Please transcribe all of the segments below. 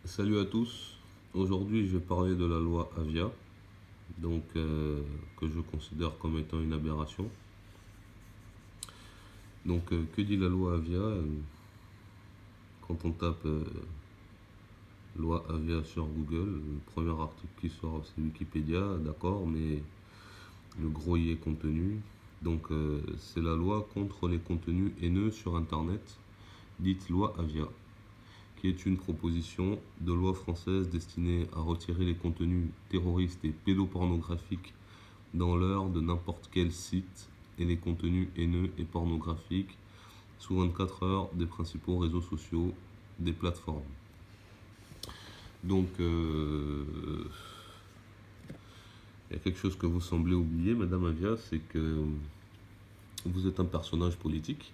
Salut à tous. Aujourd'hui, je vais parler de la loi Avia, que je considère comme étant une aberration. Que dit la loi Avia? Quand on tape loi Avia sur Google, le premier article qui sort, c'est Wikipédia, d'accord, mais le gros y est contenu. C'est la loi contre les contenus haineux sur Internet, dite loi Avia, qui est une proposition de loi française destinée à retirer les contenus terroristes et pédopornographiques dans l'heure de n'importe quel site et les contenus haineux et pornographiques sous 24 heures des principaux réseaux sociaux des plateformes. Il y a quelque chose que vous semblez oublier, Madame Avia, c'est que vous êtes un personnage politique,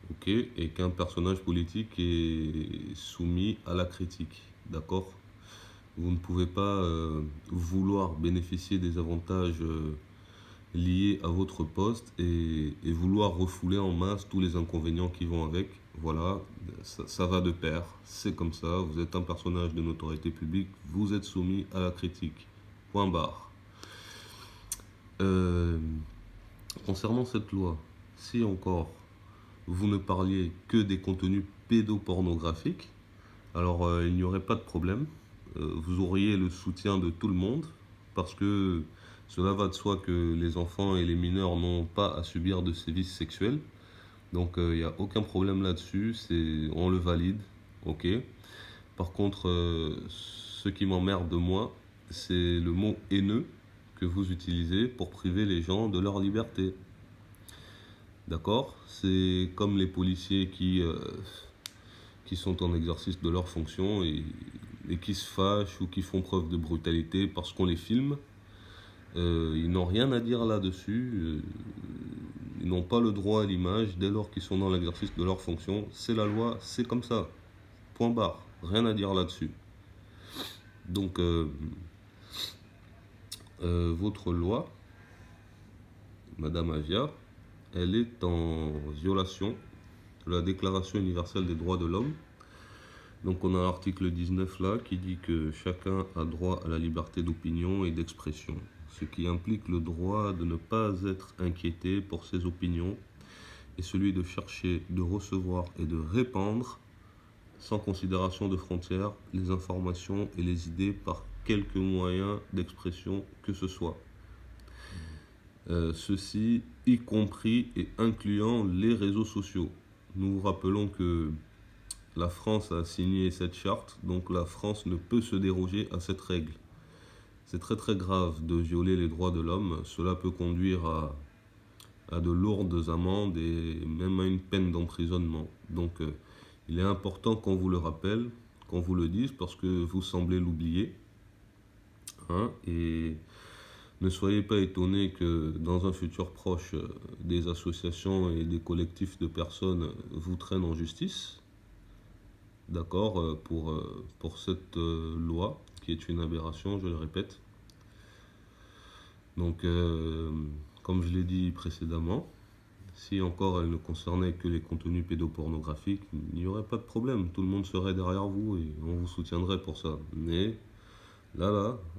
ok, et qu'un personnage politique est soumis à la critique, d'accord? Vous ne pouvez pas vouloir bénéficier des avantages liés à votre poste et vouloir refouler en masse tous les inconvénients qui vont avec. Voilà, ça va de pair, c'est comme ça, vous êtes un personnage de notoriété publique, vous êtes soumis à la critique. Point barre. Concernant cette loi, si encore vous ne parliez que des contenus pédopornographiques, alors il n'y aurait pas de problème. Vous auriez le soutien de tout le monde, parce que cela va de soi que les enfants et les mineurs n'ont pas à subir de sévices sexuels. Il n'y a aucun problème là-dessus, on le valide, ok. Par contre, ce qui m'emmerde de moi, c'est le mot haineux que vous utilisez pour priver les gens de leur liberté. D'accord? C'est comme les policiers qui sont en exercice de leur fonction et qui se fâchent ou qui font preuve de brutalité parce qu'on les filme. Ils n'ont rien à dire là-dessus. Ils n'ont pas le droit à l'image dès lors qu'ils sont dans l'exercice de leur fonction. C'est la loi, c'est comme ça. Point barre. Rien à dire là-dessus. Votre loi, Madame Avia, elle est en violation de la Déclaration universelle des droits de l'homme. Donc on a l'article 19 là qui dit que chacun a droit à la liberté d'opinion et d'expression, ce qui implique le droit de ne pas être inquiété pour ses opinions et celui de chercher, de recevoir et de répandre sans considération de frontières les informations et les idées par quelque moyen d'expression que ce soit. Ceci y compris et incluant les réseaux sociaux. Nous vous rappelons que la France a signé cette charte, donc la France ne peut se déroger à cette règle. C'est très très grave de violer les droits de l'homme. Cela peut conduire à de lourdes amendes et même à une peine d'emprisonnement. Il est important qu'on vous le rappelle, qu'on vous le dise, parce que vous semblez l'oublier. Et ne soyez pas étonnés que dans un futur proche, des associations et des collectifs de personnes vous traînent en justice. D'accord, pour cette loi qui est une aberration, je le répète. Comme je l'ai dit précédemment, si encore elle ne concernait que les contenus pédopornographiques, il n'y aurait pas de problème, tout le monde serait derrière vous et on vous soutiendrait pour ça. Mais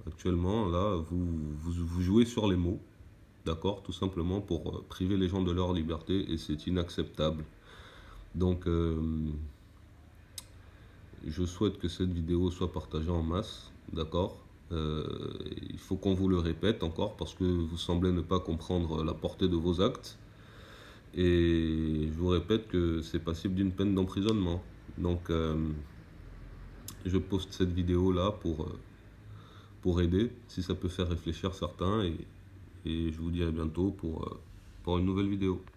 actuellement, vous jouez sur les mots, d'accord, tout simplement pour priver les gens de leur liberté et c'est inacceptable. Je souhaite que cette vidéo soit partagée en masse, d'accord. Il faut qu'on vous le répète encore parce que vous semblez ne pas comprendre la portée de vos actes. Et je vous répète que c'est passible d'une peine d'emprisonnement. Je poste cette vidéo là pour aider, si ça peut faire réfléchir certains. Et je vous dis à bientôt pour une nouvelle vidéo.